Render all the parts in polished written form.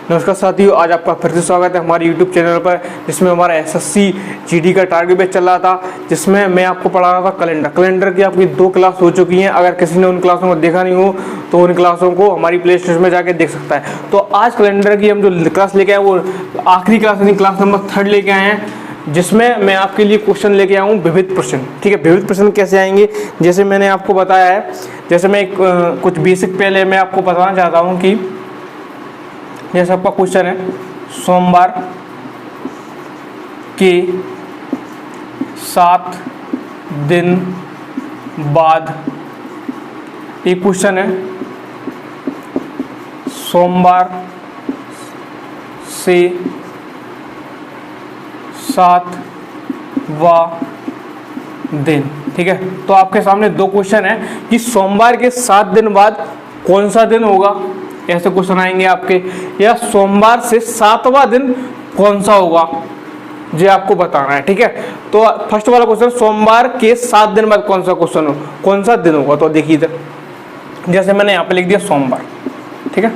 नमस्कार साथियों, आज आपका फिर से स्वागत है हमारे YouTube चैनल पर, जिसमें हमारा SSC GD का टारगेट बैच चल रहा था, जिसमें मैं आपको पढ़ा रहा था कैलेंडर की आपकी 2 क्लास हो चुकी हैं। अगर किसी ने उन क्लासों को देखा नहीं हो तो उन क्लासों को हमारी प्ले स्टोर में जाके देख सकता है। तो आज कैलेंडर की हम जो क्लास लेके आए वो आखिरी क्लास यानी क्लास नंबर 3 लेके आए हैं, जिसमें मैं आपके लिए क्वेश्चन लेके आऊँ विविध प्रश्न। ठीक है, विविध प्रश्न कैसे आएंगे, जैसे मैंने आपको बताया है, जैसे मैं कुछ बेसिक पहले मैं आपको बताना चाहता हूँ कि जैसे आपका क्वेश्चन है सोमवार के 7 दिन बाद, एक क्वेश्चन है सोमवार से 7वां दिन। ठीक है, तो आपके सामने 2 क्वेश्चन है कि सोमवार के 7 दिन बाद कौन सा दिन होगा, ऐसे क्वेश्चन आएंगे आपके, या सोमवार से 7वां दिन कौन सा होगा, ये आपको बताना है। ठीक है, तो फर्स्ट वाला क्वेश्चन सोमवार के 7 दिन बाद कौन सा क्वेश्चन हो, कौन सा दिन होगा। तो देखिए इधर जैसे मैंने यहाँ पे लिख दिया सोमवार। ठीक है,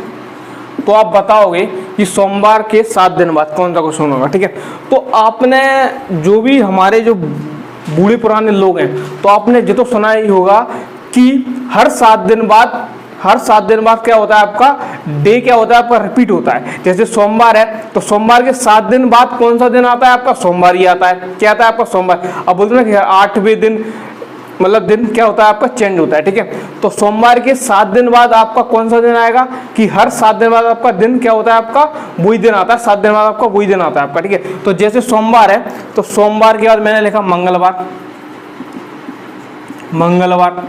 तो आप बताओगे कि सोमवार के 7 दिन बाद कौन सा क्वेश्चन होगा। ठीक है, तो आपने जो भी हमारे जो बूढ़े पुराने लोग हैं, तो आपने ये तो सुना ही होगा कि हर 7 दिन बाद क्या होता है, आपका डे क्या होता है, आपका रिपीट होता है। जैसे सोमवार है तो सोमवार के 7 दिन बाद कौन सा दिन आता है, आपका सोमवार ही आता है। क्या आता है आपका सोमवार। अब बोलते हैं ना कि 8वें दिन मतलब दिन क्या होता है आपका चेंज होता है। ठीक है, तो सोमवार के 7 दिन बाद आपका कौन सा दिन आएगा कि हर 7 दिन बाद आपका दिन क्या होता है, आपका वही दिन आता है। 7 दिन बाद आपका वही दिन आता है आपका। ठीक है, तो जैसे सोमवार है तो सोमवार के बाद मैंने लिखा मंगलवार।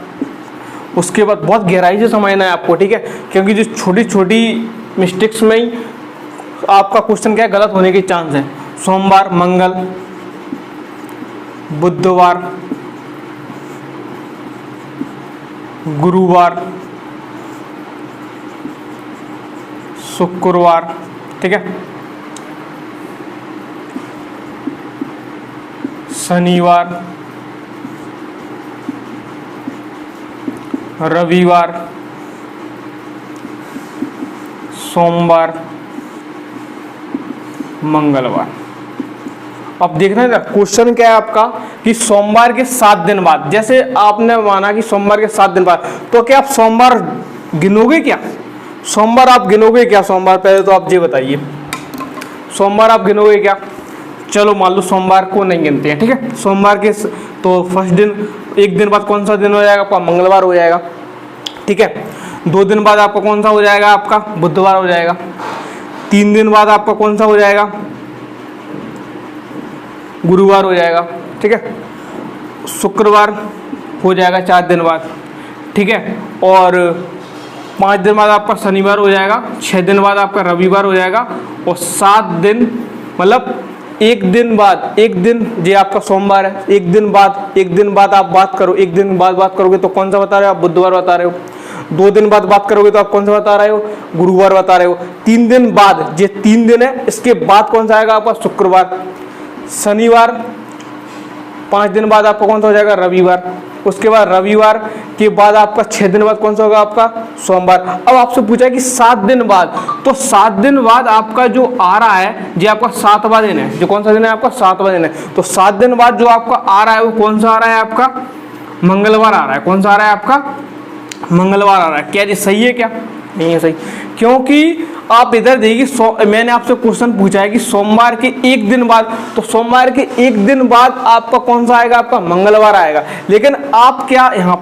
उसके बाद बहुत गहराई से समझना है आपको। ठीक है, क्योंकि जो छोटी छोटी मिस्टेक्स में ही आपका क्वेश्चन क्या गलत होने के चांस है। सोमवार, मंगल, बुधवार, गुरुवार, शुक्रवार। ठीक है, शनिवार, रविवार, सोमवार, मंगलवार। अब देखना है क्वेश्चन क्या है आपका कि सोमवार के 7 दिन बाद, जैसे आपने माना कि सोमवार के 7 दिन बाद, तो क्या आप सोमवार गिनोगे क्या, सोमवार आप गिनोगे क्या। सोमवार पहले तो आप ये बताइए, सोमवार आप गिनोगे क्या। चलो मान लो सोमवार को नहीं गिनते हैं। ठीक है, सोमवार के तो फर्स्ट दिन, एक दिन बाद कौन सा दिन हो जाएगा आपका, मंगलवार हो जाएगा। ठीक है, 2 दिन बाद आपका कौन सा हो जाएगा, आपका बुधवार हो जाएगा। 3 दिन बाद आपका कौन सा हो जाएगा, गुरुवार हो जाएगा। ठीक है, शुक्रवार हो जाएगा 4 दिन बाद। ठीक है, और 5 दिन बाद आपका शनिवार हो जाएगा। 6 दिन बाद आपका रविवार हो जाएगा, और 7 दिन मतलब एक दिन ये आपका सोमवार है। एक दिन बाद आप बात करो, एक दिन बाद बात करोगे तो कौन सा बता रहे हो आप, बुधवार बता रहे हो। 2 दिन बाद बात करोगे तो आप कौन सा बता रहे हो, गुरुवार बता रहे हो। 3 दिन बाद, ये 3 दिन है, इसके बाद कौन सा आएगा आपका, शुक्रवार, शनिवार। 5 दिन बाद आपका कौन सा हो जाएगा, रविवार। उसके बाद रविवार के बाद आपका 6 दिन बाद कौन सा होगा आपका, सोमवार। अब आपसे पूछा कि 7 दिन बाद, तो 7 दिन बाद आपका जो आ रहा है जो आपका 7वां दिन है, जो कौन सा दिन है आपका, 7वां दिन है। तो 7 दिन बाद जो आपका आ रहा है वो कौन सा आ रहा है आपका, मंगलवार आ रहा है। कौन सा आ रहा है आपका, मंगलवार आ रहा है। क्या ये सही है, क्या नहीं है सही, क्योंकि आप इधर देखिए मैंने आपसे क्वेश्चन पूछा है कि सोमवार के 1 दिन बाद, तो सोमवार के 1 दिन बाद आपका कौन सा आएगा, आपका मंगलवार आएगा। लेकिन आप क्या यहाँ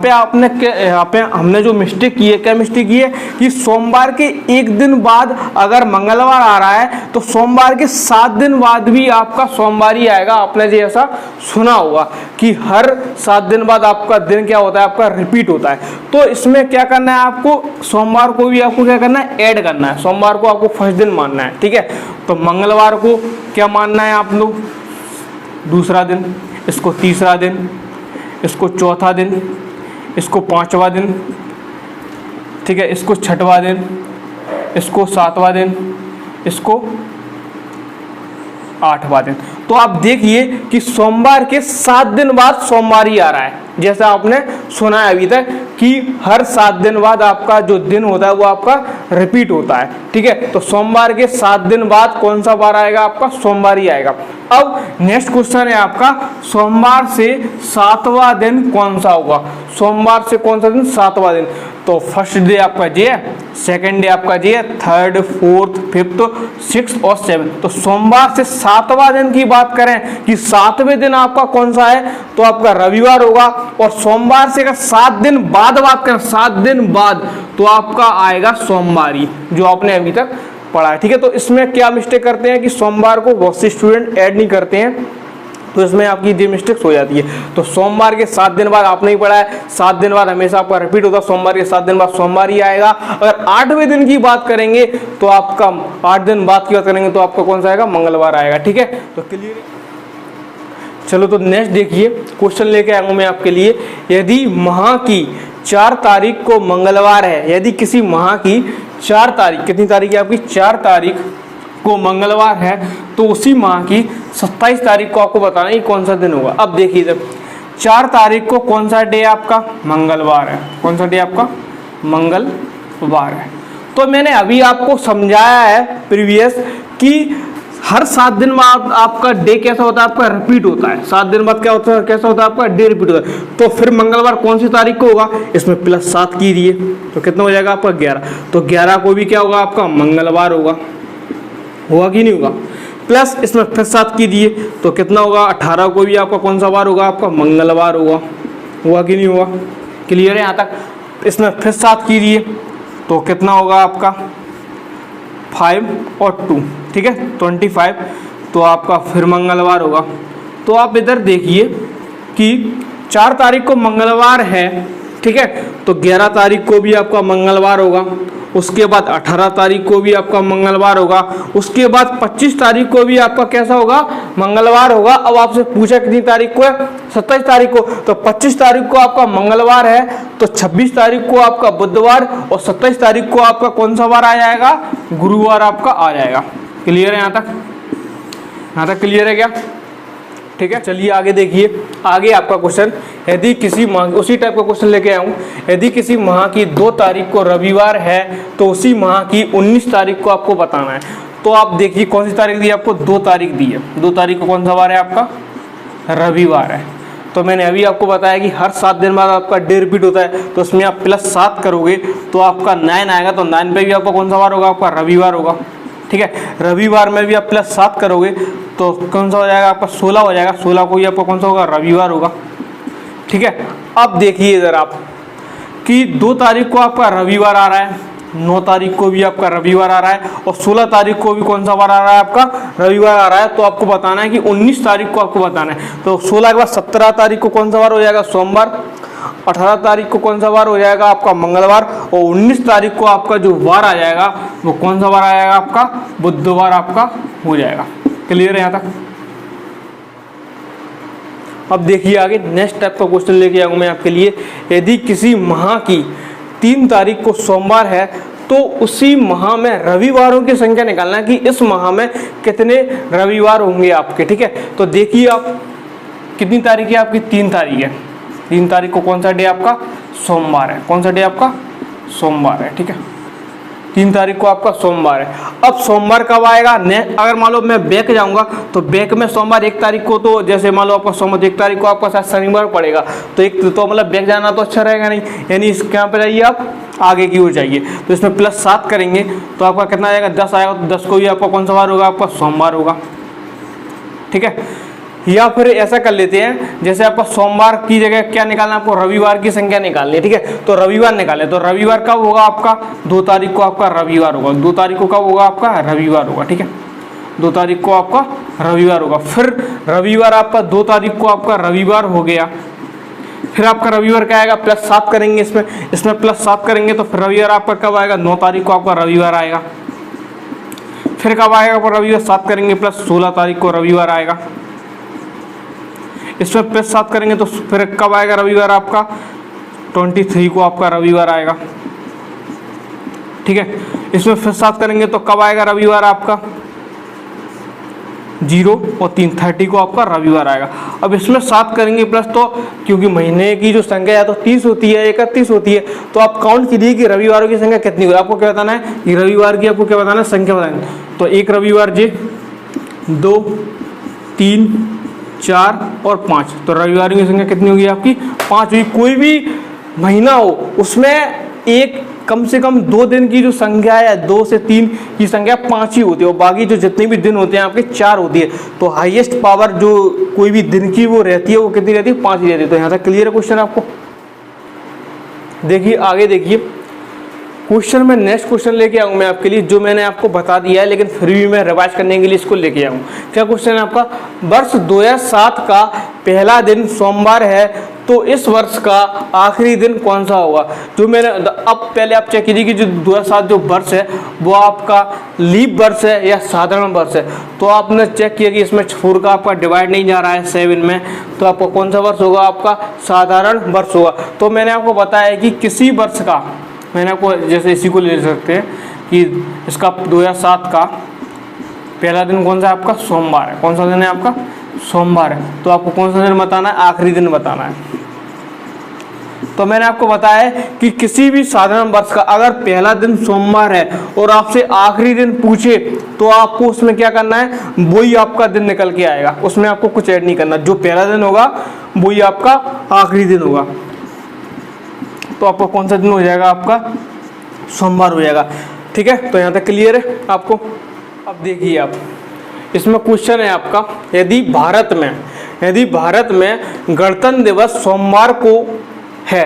पे हमने जो मिस्टेक की है, क्या मिस्टेक की है कि सोमवार के 1 दिन बाद अगर मंगलवार आ रहा है तो सोमवार के 7 दिन बाद भी आपका सोमवार ही आएगा। आपने जो ऐसा सुना होगा कि हर 7 दिन बाद आपका दिन क्या होता है, आपका रिपीट होता है। तो इसमें क्या करना है आपको, सोमवार को भी आपको क्या करना है, ऐड करना है। सोमवार को आपको फर्स्ट दिन मानना है। ठीक है, तो मंगलवार को क्या मानना है आप लोग, दूसरा दिन, इसको तीसरा दिन, इसको चौथा दिन, इसको 5वां दिन। ठीक है, इसको 6वां दिन, इसको 7वां दिन, इसको 8वां दिन। तो आप देखिए कि सोमवार के 7 दिन बाद सोमवार ही आ रहा है, जैसा आपने सुना है अभी तक कि हर 7 दिन बाद आपका जो दिन होता है वो आपका रिपीट होता है, ठीक है। तो सोमवार के 7 दिन बाद कौन सा बार आएगा आपका, सोमवार ही आएगा। अब नेक्स्ट क्वेश्चन है आपका, सोमवार से 7वां दिन कौन सा होगा, सोमवार से कौन सा दिन 7वां दिन। तो फर्स्ट डे आपका जे है, सेकेंड डे आपका जे है, थर्ड, फोर्थ, फिफ्थ, सिक्स और सेवन। तो सोमवार से 7वां दिन की बात करें कि 7वें दिन आपका कौन सा है, तो आपका रविवार होगा। और सोमवार से अगर 7 दिन बाद बात करें, 7 दिन बाद, तो आपका आएगा सोमवारी, जो आपने अभी तक पढ़ा है, ठीक है। तो इसमें क्या मिस्टेक करते हैं कि सोमवार को बहुत से स्टूडेंट ऐड नहीं करते हैं, तो इसमें आपकी ये मिस्टेक्स हो जाती है। तो सोमवार के 7 दिन बाद आपने ही पढ़ा है, 7 दिन बाद हमेशा आपका रिपीट होता है, सोमवार के 7 दिन बाद सोमवार ही आएगा। अगर 8वें दिन की बात करेंगे तो आपका 8 दिन बाद की बात करेंगे तो आपका कौन सा आएगा, मंगलवार आएगा, ठीक है। तो क्लियर, चलो तो नेक्स्ट देखिए, क्वेश्चन लेके आया हूं मैं आपके लिए। यदि माह की 4 तारीख को मंगलवार है, यदि किसी माह की 4 तारीख, कितनी तारीख है आपकी, 4 तारीख को मंगलवार है, तो उसी माह की 27 तारीख को आपको बताना है कौन सा दिन होगा। अब देखिए, जब 4 तारीख को कौन सा डे आपका, मंगलवार है, कौन सा डे आपका, मंगलवार है। तो मैंने अभी आपको समझाया है प्रीवियस कि हर 7 दिन बाद आपका डे कैसा होता है, आपका रिपीट होता है। 7 दिन बाद क्या होता है, कैसा होता है आपका डे रिपीट होता है। तो फिर मंगलवार कौन सी तारीख को होगा, इसमें +7 कीजिए तो कितना हो जाएगा आपका 11। तो 11 को भी क्या होगा आपका, मंगलवार होगा, होगा कि नहीं होगा। प्लस इसमें फिर 7 कीजिए तो कितना होगा, 18 को भी आपका कौन सा वार होगा, आपका मंगलवार होगा, होगा कि नहीं होगा। क्लियर है यहाँ तक। इसमें फिर 7 कीजिए तो कितना होगा आपका 5 और 2, ठीक है, 25, तो आपका फिर मंगलवार होगा। तो आप इधर देखिए कि 4 तारीख को मंगलवार है, ठीक है, तो 11 तारीख को भी आपका मंगलवार होगा, उसके बाद 18 तारीख को भी आपका मंगलवार होगा, उसके बाद 25 तारीख को भी आपका कैसा होगा, मंगलवार होगा। अब आपसे पूछा कितनी तारीख को है, 27 तारीख को, तो 25 तारीख को आपका मंगलवार है, तो 26 तारीख को आपका बुधवार और 27 तारीख को आपका कौन सा वार आ जाएगा, गुरुवार आपका आ जाएगा। क्लियर है यहाँ तक, यहाँ तक क्लियर है क्या, ठीक है। चलिए आगे देखिए, आगे आपका क्वेश्चन, यदि किसी माह, उसी टाइप का क्वेश्चन लेके आया हूँ, यदि किसी माह की 2 तारीख को रविवार है तो उसी माह की 19 तारीख को आपको बताना है। तो आप देखिए कौन सी तारीख दी है आपको, 2 तारीख दी है, 2 तारीख को कौन सा वार है आपका, रविवार है। तो मैंने अभी आपको बताया कि हर 7 दिन बाद आपका डे रिपीट होता है, तो उसमें आप +7 करोगे तो आपका 9 आएगा, तो 9 पे भी आपका कौन सा वार होगा, आपका रविवार होगा, ठीक है। रविवार में भी आप +7 करोगे तो कौन सा हो जाएगा आपका 16 हो जाएगा, 16 को भी आपका कौन सा होगा, रविवार होगा, ठीक है। अब देखिए इधर आप कि 2 तारीख को आपका रविवार आ रहा है, 9 तारीख को भी आपका रविवार आ रहा है और 16 तारीख को भी कौन सा वार आ रहा है आपका, रविवार आ रहा है। तो आपको बताना है कि 19 तारीख को आपको बताना है। तो 16 के बाद 17 तारीख को कौन सा वार हो जाएगा, सोमवार, 18 तारीख को कौन सा वार हो जाएगा आपका, मंगलवार, और 19 तारीख को आपका जो वार आ जाएगा वो कौन सा वार आ जाएगा आपका, बुधवार आपका हो जाएगा। क्लियर है यहाँ तक। अब देखिए आगे नेक्स्ट टाइप का क्वेश्चन लेके आऊँ मैं आपके लिए। यदि किसी माह की 3 तारीख को सोमवार है तो उसी माह में रविवारों की संख्या निकालना है कि इस माह में कितने रविवार होंगे आपके, ठीक है। तो देखिए आप कितनी तारीख है आपकी, 3 तारीख है, 3 तारीख को कौन सा डे आपका, सोमवार है, कौन सा डे आपका, सोमवार है, ठीक है, 3 तारीख को आपका सोमवार है। अब सोमवार कब आएगा, अगर मान लो मैं बैक जाऊंगा तो बैक में सोमवार 1 तारीख को, तो जैसे मान लो आपका सोमवार 1 तारीख को आपका शायद शनिवार पड़ेगा, तो एक तो मतलब बैक जाना तो अच्छा रहेगा नहीं, यानी इस यहाँ पे जाइए आप आगे की ओर जाइए, तो इसमें +7 करेंगे तो आपका कितना आएगा, 10 आएगा। तो 10 को भी आपका कौन सा वार होगा, आपका सोमवार होगा, ठीक है। या फिर ऐसा कर लेते हैं, जैसे आपको सोमवार की जगह क्या निकालना है, आपको रविवार की संख्या निकालनी है, ठीक है। तो रविवार निकालें, तो रविवार कब होगा आपका, 2 तारीख को आपका रविवार होगा, 2 तारीख को कब होगा आपका, रविवार होगा, ठीक है, 2 तारीख को आपका रविवार होगा। फिर रविवार आपका 2 तारीख को आपका रविवार हो गया, फिर आपका रविवार क्या आएगा, +7 करेंगे, इसमें +7 करेंगे तो फिर रविवार आपका कब आएगा, 9 तारीख को आपका रविवार आएगा। फिर कब आएगा आपका रविवार, 7 करेंगे +16 तारीख को रविवार आएगा। इसमें +7 करेंगे तो फिर कब आएगा रविवार आपका, 23 को आपका रविवार आएगा, ठीक है। इसमें फिर 7 करेंगे तो कब आएगा रविवार आपका, 0 और 3 30 को आपका रविवार आएगा। अब इसमें 7 करेंगे प्लस, तो क्योंकि महीने की जो संख्या है तो 30 होती है, 31 होती है, तो आप काउंट कीजिए कि रविवारों की संख्या कितनी होगी। आपको क्या बताना है कि रविवार की आपको क्या बताना है, संख्या बताना है। तो एक रविवार जी, 2 3 4 और 5, तो रविवार की संख्या कितनी होगी आपकी 5 हुई। कोई भी महीना हो उसमें एक कम से कम 2 दिन की जो संख्या है 2 से 3 की संख्या 5 ही होती है, और बाकी जो जितने भी दिन होते हैं आपके 4 होती है। तो हाईएस्ट पावर जो कोई भी दिन की वो रहती है वो कितनी रहती है, 5 ही रहती है। तो यहाँ तक क्लियर है क्वेश्चन आपको। देखिए आगे देखिए क्वेश्चन में नेक्स्ट क्वेश्चन लेके आऊँ मैं आपके लिए, जो मैंने आपको बता दिया है लेकिन फिर भी मैं रिवाइज करने के लिए इसको लेके आऊँ। क्या क्वेश्चन है आपका, वर्ष 2007 का पहला दिन सोमवार है तो इस वर्ष का आखिरी दिन कौन सा होगा। जो मैंने अब पहले आप चेक कीजिए कि जो 2007 जो वर्ष है वो आपका लीप वर्ष है या साधारण वर्ष है। तो आपने चेक किया कि इसमें 4 का आपका डिवाइड नहीं जा रहा है 7 में, तो आपका कौन सा वर्ष होगा, आपका साधारण वर्ष होगा। तो मैंने आपको बताया कि किसी वर्ष का, मैंने आपको जैसे इसी को ले सकते हैं कि इसका 2007 का पहला दिन कौन सा है आपका, सोमवार है। कौन सा दिन है आपका, सोमवार है। तो आपको कौन सा दिन बताना है, आखिरी दिन बताना है। तो मैंने आपको बताया है कि किसी भी साधारण वर्ष का अगर पहला दिन सोमवार है और आपसे आखिरी दिन पूछे तो आपको उसमें क्या करना है, वही आपका दिन निकल के आएगा, उसमें आपको कुछ ऐड नहीं करना। जो पहला दिन होगा वही आपका आखिरी दिन होगा। तो आपको कौन सा दिन हो जाएगा, आपका सोमवार हो जाएगा। ठीक है, तो यहाँ तक क्लियर है आपको। अब देखिए आप इसमें क्वेश्चन है आपका, यदि भारत में गणतंत्र दिवस सोमवार को है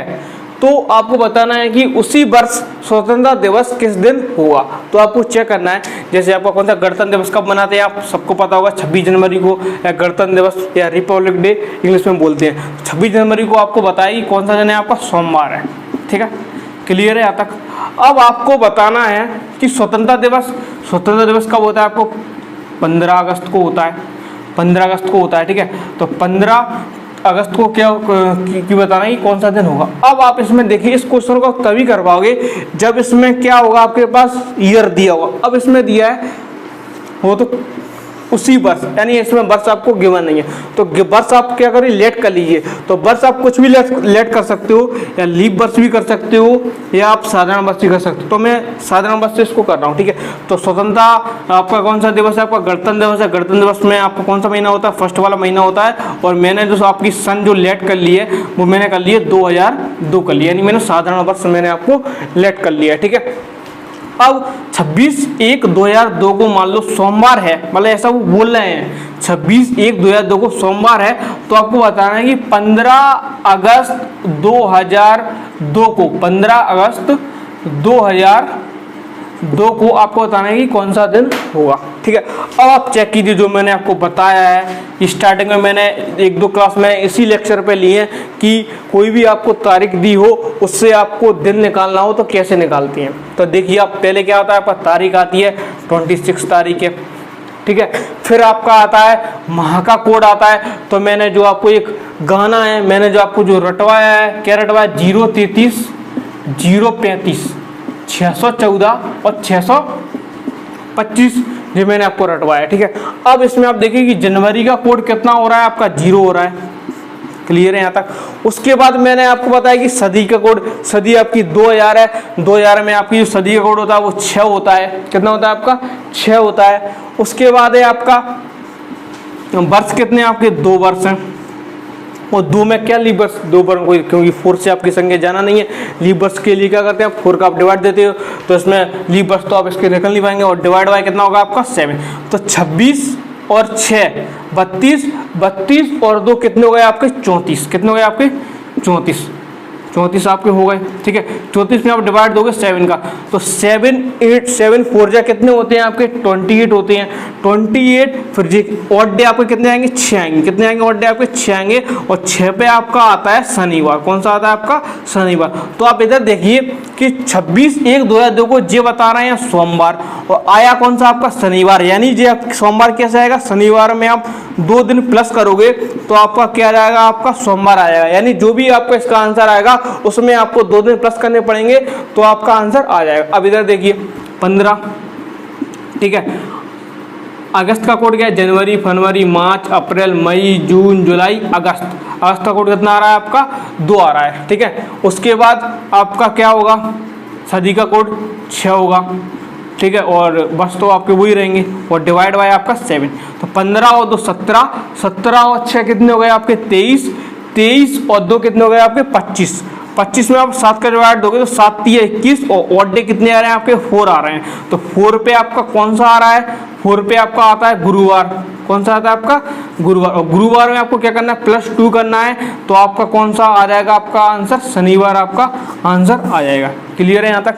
तो आपको बताना है कि उसी वर्ष स्वतंत्रता दिवस किस दिन हुआ। तो आपको चेक करना है, जैसे आपका कौन सा गणतंत्र दिवस कब मनाते हैं, आप सबको पता होगा 26 जनवरी को, या गणतंत्र दिवस या रिपब्लिक डे इंग्लिश में बोलते हैं। 26 जनवरी को आपको बताया कि कौन सा दिन है, आपका सोमवार है। ठीक है, क्लियर है यहाँ तक। अब आपको बताना है कि स्वतंत्रता दिवस कब होता है, आपको 15 अगस्त को होता है, 15 अगस्त को होता है। ठीक है, तो 15 अगस्त को क्या की बताना है कि कौन सा दिन होगा। अब आप इसमें देखिए, इस क्वेश्चन को तभी कर पाओगे जब इसमें क्या होगा, आपके पास ईयर दिया होगा। अब इसमें दिया है वो तो उसी वर्ष, यानी इसमें वर्ष आपको गिवन नहीं है, तो वर्ष आप क्या करिए, लेट कर लीजिए। तो वर्ष आप कुछ भी लेट कर सकते हो, या लीप वर्ष भी कर सकते हो, या आप साधारण वर्ष भी कर सकते हो। तो मैं साधारण वर्ष से इसको कर रहा हूँ। ठीक है, तो स्वतंत्रता आपका कौन सा दिवस है, आपका गणतंत्र दिवस है। गणतंत्र दिवस में आपका कौन सा महीना होता है, फर्स्ट वाला महीना होता है। और मैंने जो आपकी सन जो लेट कर ली है वो मैंने कर ली है 2002 कर लिया, यानी मैंने साधारण वर्ष मैंने आपको लेट कर लिया है। ठीक है, अब 26/1/2002 को मान लो सोमवार है, मतलब ऐसा वो बोल रहे हैं 26/1/2002 को सोमवार है, तो आपको बताना है कि 15 अगस्त 2002 को, 15 अगस्त 2002 को आपको बताना है कि कौन सा दिन होगा। ठीक है, अब आप चेक कीजिए, जो मैंने आपको बताया है स्टार्टिंग में, मैंने 1-2 क्लास में इसी लेक्चर पे लिए हैं कि कोई भी आपको तारीख दी हो उससे आपको दिन निकालना हो तो कैसे निकालती हैं। तो देखिए आप पहले क्या होता है, आपका तारीख आती है 26 तारीख है। ठीक है, फिर आपका आता है माह का कोड आता है। तो मैंने जो आपको एक गाना है, मैंने जो आपको जो रटवाया है, क्या रटवाया, 033 035 614 और 625, ये मैंने आपको रटवाया। ठीक है, अब इसमें आप देखिए कि जनवरी का कोड कितना हो रहा है, आपका 0 हो रहा है। क्लियर है यहाँ तक। उसके बाद मैंने आपको बताया कि सदी का कोड, सदी आपकी 2000 है। 2000 में आपकी जो सदी का कोड होता है वो 6 होता है। कितना होता है आपका, 6 होता है। उसके बाद है आपका वर्ष, कितने आपके 2 वर्ष हैं, और 2 में क्या लीप वर्ष, 2 पर कोई, क्योंकि 4 से आपकी संख्या जाना नहीं है। लीप वर्ष के लिए क्या करते हैं आप, 4 का आप डिवाइड देते हो, तो इसमें लीप वर्ष तो आप इसके निकल नहीं पाएंगे, और डिवाइड बाय कितना होगा आपका 7। तो 26 और 6 32, 32 और 2 कितने हो गए आपके 34। कितने हो गए आपके 34 आपके हो गए। ठीक है, 34 में आप डिवाइड दोगे 7 का, तो 7 4 जा कितने होते हैं आपके 28 होते हैं। 28 फिर जी ऑड डे आपके कितने आएंगे, 6 आएंगे। कितने आएंगे ऑड डे आपके 6 आएंगे, और 6 पे आपका आता है शनिवार। कौन सा आता है आपका, शनिवार। तो आप इधर देखिए कि 26/1/2002 को जे बता रहे हैं सोमवार, और आया कौन सा आपका शनिवार, यानी जे आप सोमवार कैसे आएगा, शनिवार में आप 2 दिन प्लस करोगे तो आपका क्या जाएगा, आपका सोमवार आएगा। यानी जो भी आपका इसका आंसर आएगा उसमें आपको 2 दिन प्लस करने पड़ेंगे तो आपका आंसर आ जाएगा। अब इधर देखिए 15, ठीक है, अगस्त का कोड क्या है, जनवरी, फरवरी, मार्च, अप्रैल, मई, जून, जुलाई, अगस्त। अगस्त का कोड कितना आ रहा है आपका, 2 आ रहा है, ठीक है। उसके बाद आपका क्या होगा, सदी का कोड 6 होगा, ठीक है। और बस तो आपके वही रहेंगे, और डिवाइड बाय आपका 7। तो 15 और 2 17, 17 और 6 कितने हो गए आपके 23, 23 और 2 कितने हो गए आपके 25, 25 में आप 7 का डिवाइड दोगे तो 7 3 21, और ऑड डे कितने आ रहे हैं आपके 4 आ रहे हैं। तो 4 पे आपका कौन सा आ रहा है, 4 पे आपका आता है गुरुवार। कौन सा आता है आपका, गुरुवार। और गुरुवार में आपको क्या करना है, +2 करना है। तो आपका कौन सा आ जाएगा आपका आंसर, शनिवार आपका आंसर आ जाएगा। क्लियर है यहाँ तक।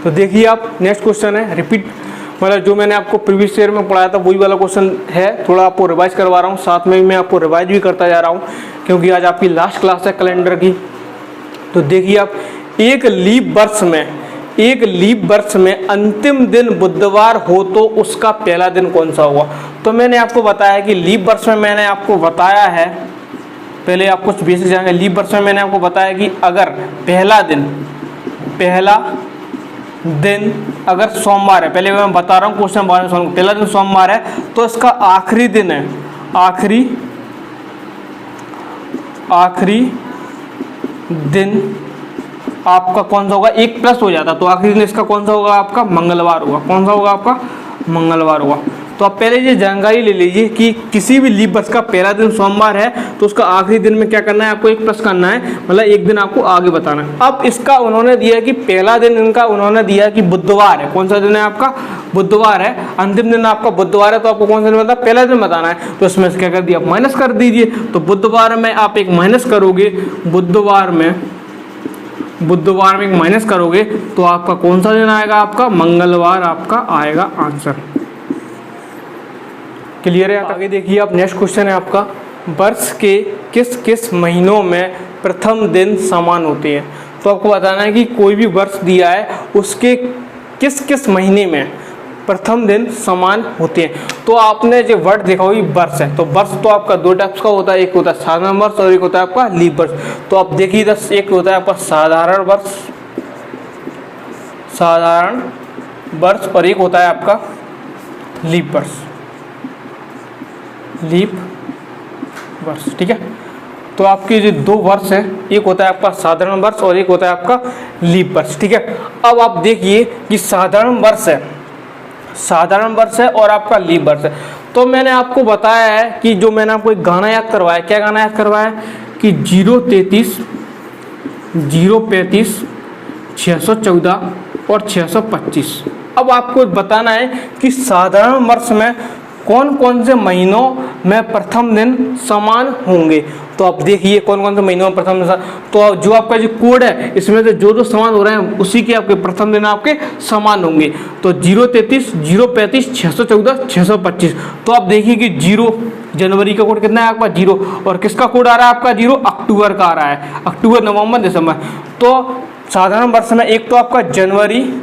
तो देखिए आप, नेक्स्ट क्वेश्चन है रिपीट, मतलब जो मैंने आपको प्रीवियस ईयर में पढ़ाया था वही वाला क्वेश्चन है। थोड़ा आपको रिवाइज करवा रहा हूँ, साथ में मैं आपको रिवाइज भी करता जा रहा हूँ, क्योंकि आज आपकी लास्ट क्लास है कैलेंडर की। तो देखिए आप, एक लीप वर्ष में अंतिम दिन बुधवार हो तो उसका पहला दिन कौन सा हुआ। तो मैंने आपको बताया कि लीप वर्ष में मैंने आपको बताया है, पहले आप कुछ बेसिक जानेंगे। लीप वर्ष में मैंने आपको बताया कि अगर पहला दिन अगर सोमवार है, पहले मैं बता रहा हूँ क्वेश्चन बाद में, पहला दिन सोमवार है तो इसका आखिरी दिन है, आखिरी दिन आपका कौन सा होगा, 1 प्लस हो जाता, तो आखिरी दिन इसका कौन सा होगा आपका, मंगलवार होगा। कौन सा होगा आपका, मंगलवार होगा। तो आप पहले ये जानकारी ले लीजिए कि किसी भी लीप वर्ष का पहला दिन सोमवार है तो उसका आखिरी दिन में क्या करना है, आपको 1 प्लस करना है, मतलब 1 दिन आपको आगे बताना है। अब इसका उन्होंने दिया कि पहला दिन इनका उन्होंने दिया कि बुधवार है। कौन सा दिन है आपका, बुधवार है, अंतिम दिन आपका बुधवार है। तो आपको कौन सा दिन बताया, पहला दिन बताना है। तो इसमें क्या कर दिया, माइनस कर दीजिए। तो बुधवार में आप एक माइनस करोगे, बुधवार में एक माइनस करोगे तो आपका कौन सा दिन आएगा, आपका मंगलवार आपका आएगा आंसर। क्लियर है। आगे देखिए आप, नेक्स्ट क्वेश्चन है आपका, वर्ष के किस किस महीनों में प्रथम दिन समान होते हैं। तो आपको बताना है कि कोई भी वर्ष दिया है उसके किस किस महीने में प्रथम दिन समान होते हैं। तो आपने जो वर्ड देखा होगी वर्ष है, तो वर्ष तो आपका 2 टाइप्स का होता है, एक होता है साधारण वर्ष और एक होता है आपका लीप वर्ष। तो आप देखिए, एक होता है आपका साधारण वर्ष और एक होता है आपका लीप वर्ष, ठीक है। तो आपके जो 2 वर्ष है, एक होता है आपका साधारण वर्ष और एक होता है आपका लीप वर्ष, ठीक है। अब आप देखिए कि साधारण वर्ष है और आपका लीप वर्ष है। तो मैंने आपको बताया है कि जो मैंने आपको एक गाना याद करवाया, क्या गाना याद करवाया कि 033, 035, 614 और 625। अब आपको बताना है कि साधारण वर्ष में कौन कौन से महीनों में प्रथम दिन समान होंगे। तो आप देखिए कौन कौन से महीनों में प्रथम दिन, तो जो आपका जो कोड है इसमें से जो समान हो रहे हैं उसी के आपके प्रथम दिन आपके समान होंगे। तो 033, 035, 614, 625। तो आप देखिए कि 0 जनवरी का कोड कितना है आपका 0, और किसका कोड आ रहा है आपका 0, अक्टूबर का आ रहा है, अक्टूबर, नवंबर, दिसंबर। तो साधारण वर्ष में एक तो आपका जनवरी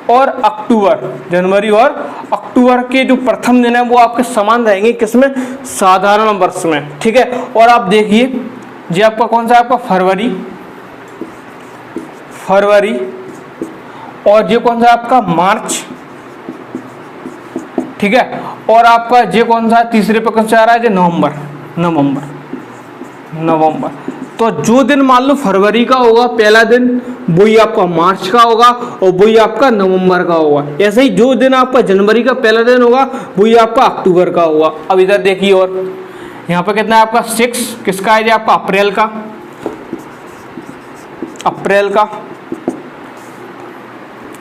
और अक्टूबर के जो प्रथम दिन है वो आपके समान रहेंगे, किसमें, साधारण वर्ष में, ठीक है। और आप देखिए जी, आपका कौन सा है, आपका फरवरी, और ये कौन सा है आपका मार्च, ठीक है। और आपका ये कौन सा तीसरे पे कौन सा आ रहा है, ये नवंबर। तो जो दिन मान लो फरवरी का होगा पहला दिन, वही आपका मार्च का होगा और वही आपका नवंबर का होगा। ऐसे ही जो दिन आपका जनवरी का पहला दिन होगा वही आपका अक्टूबर का होगा। अब इधर देखिए, और यहाँ पर कितना है आपका 6, किसका है, आपका अप्रैल का,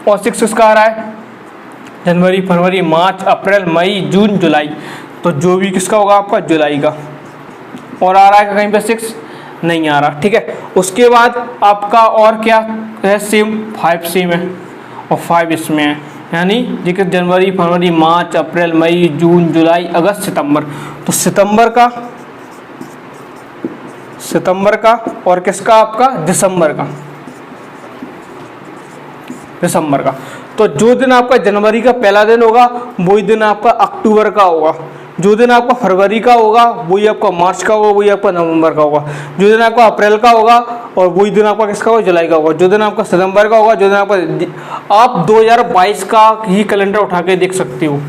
और 6 किसका आ रहा है, जनवरी, फरवरी, मार्च, अप्रैल, मई, जून, जुलाई। तो जो भी किसका होगा आपका जुलाई का, और आ रहा है कहीं पे 6 नहीं आ रहा, ठीक है। उसके बाद आपका और क्या है, सेम 5 सेम है और 5 इसमें है, यानी देखिए जनवरी, फरवरी, मार्च, अप्रैल, मई, जून, जुलाई, अगस्त, सितंबर। तो सितंबर का और किसका आपका दिसंबर का। तो जो दिन आपका जनवरी का पहला दिन होगा वही दिन आपका अक्टूबर का होगा, जो दिन आपका फरवरी का होगा वही आपका मार्च का होगा, वही आपका नवंबर का होगा, जो दिन आपका अप्रैल का होगा और वही दिन आपका किसका होगा, जुलाई का होगा। जो दिन आपका सितंबर का होगा, जो दिन आपका, आप 2022 का ही कैलेंडर उठा के देख सकते हो।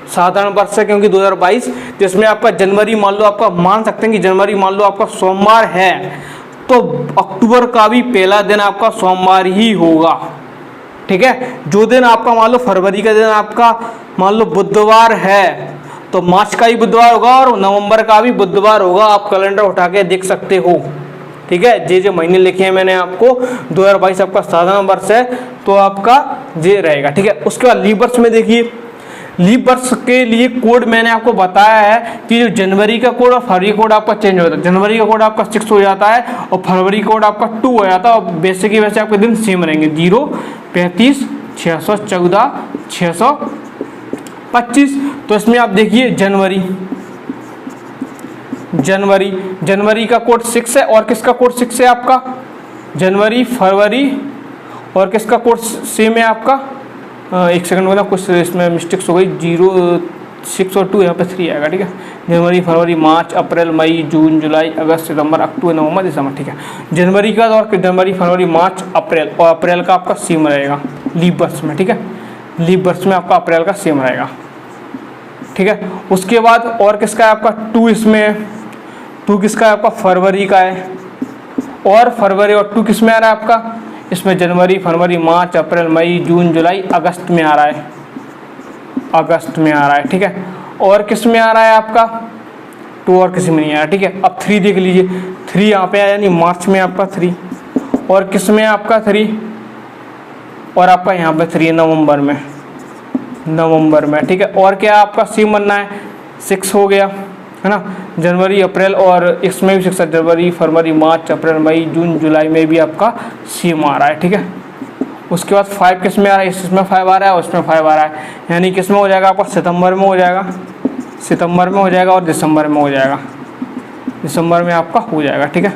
साधारण वर्ष है क्योंकि 2022, जिसमें आपका जनवरी मान लो, आपका मान सकते हैं कि जनवरी मान लो आपका सोमवार है, तो अक्टूबर का भी पहला दिन आपका सोमवार ही होगा, ठीक है। जो दिन आपका मान लो फरवरी का दिन आपका मान लो बुधवार है, तो मार्च का ही बुधवार होगा और नवंबर का भी बुधवार होगा। आप कैलेंडर उठा के देख सकते हो, ठीक है। जो महीने लिखे हैं मैंने आपको, 2022 आपका साधारण वर्ष है तो आपका ये रहेगा, ठीक है। उसके बाद लीप वर्ष में देखिए, लीप वर्ष के लिए कोड मैंने आपको बताया है कि जो जनवरी का कोड और फरवरी कोड आपका चेंज हो जाता है। जनवरी का कोड आपका 6 हो जाता है और फरवरी कोड आपका 2 हो जाता है, और वैसे की वैसे आपके दिन सेम रहेंगे, 0, 35, 614, 625। तो इसमें आप देखिए जनवरी का कोड 6 है, और किसका कोड 6 है आपका, जनवरी, फरवरी, और किसका कोड सेम है आपका, एक सेकंड में ना कुछ इसमें मिस्टेक्स हो गई, 0, 6 और 2 यहाँ पे 3 आएगा, ठीक है। जनवरी, फरवरी, मार्च, अप्रैल, मई, जून, जुलाई, अगस्त, सितंबर, अक्टूबर, नवंबर, दिसंबर, ठीक है। जनवरी का और जनवरी, फरवरी, मार्च, अप्रैल, और अप्रैल का आपका सेम रहेगा लीप वर्ष में, ठीक है। लीप वर्ष में आपका अप्रैल का सेम रहेगा, ठीक है। उसके बाद और किसका है आपका 2, इसमें 2 किसका है आपका, फरवरी का है, और फरवरी और 2 किस में आ रहा है आपका, इसमें जनवरी, फरवरी, मार्च, अप्रैल, मई, जून, जुलाई, अगस्त में आ रहा है, अगस्त में आ रहा है, ठीक है। और किस में आ रहा है आपका 2, और किसी में नहीं आ रहा, ठीक है। अब 3 देख लीजिए, 3 यहाँ पे आया, यानी मार्च में आपका 3, और किस में आपका 3, और आपका यहाँ पे 3 है नवंबर में, ठीक है। और क्या आपका सेम बनना है, 6 हो गया, है ना। जनवरी, अप्रैल, और इसमें भी 6 है, जनवरी, फरवरी, मार्च, अप्रैल, मई, जून, जुलाई में भी आपका सेम आ रहा है, ठीक है। उसके बाद 5 किस में आ रहा है, इसमें 5 आ रहा है और इसमें 5 आ रहा है, यानी किस में हो जाएगा आपका, सितंबर में हो जाएगा, और दिसंबर में हो जाएगा, दिसंबर में आपका हो जाएगा, ठीक है।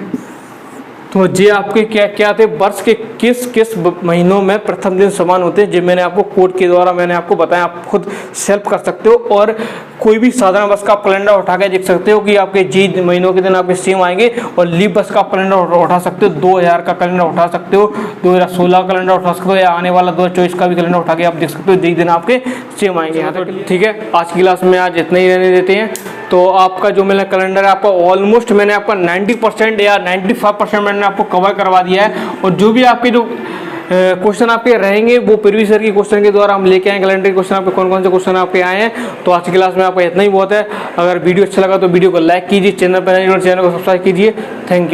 तो ये आपके क्या क्या थे, वर्ष के किस किस महीनों में प्रथम दिन समान होते हैं, जो मैंने आपको कोड के द्वारा मैंने आपको बताया। आप खुद सेल्फ कर सकते हो और कोई भी साधारण वर्ष का आप कैलेंडर उठा के देख सकते हो कि आपके जी महीनों के दिन आपके सेम आएंगे। और लीप वर्ष का आप कैलेंडर उठा सकते हो, 2000 का कैलेंडर उठा सकते हो, 2016 का कैलेंडर उठा सकते हो, या आने वाला 2024 का भी कैलेंडर उठा के आप देख सकते हो, जी दिन आपके सेम आएंगे यहाँ तक, ठीक है। आज की क्लास में आज इतना ही रहने देते हैं। तो आपका जो मेरा कैलेंडर है आपका ऑलमोस्ट मैंने आपका 90% या 95% मैंने आपको कवर करवा दिया है। और जो भी आपके जो क्वेश्चन आपके रहेंगे वो प्रीवियस ईयर के क्वेश्चन के द्वारा हम लेके आए। कैलेंडर के क्वेश्चन आपके कौन कौन से क्वेश्चन आपके आए हैं। तो आज की क्लास में आपका इतना ही बहुत है। अगर वीडियो अच्छा लगा तो वीडियो को लाइक कीजिए, चैनल पर नए हो चैनल को सब्सक्राइब कीजिए। Thank you.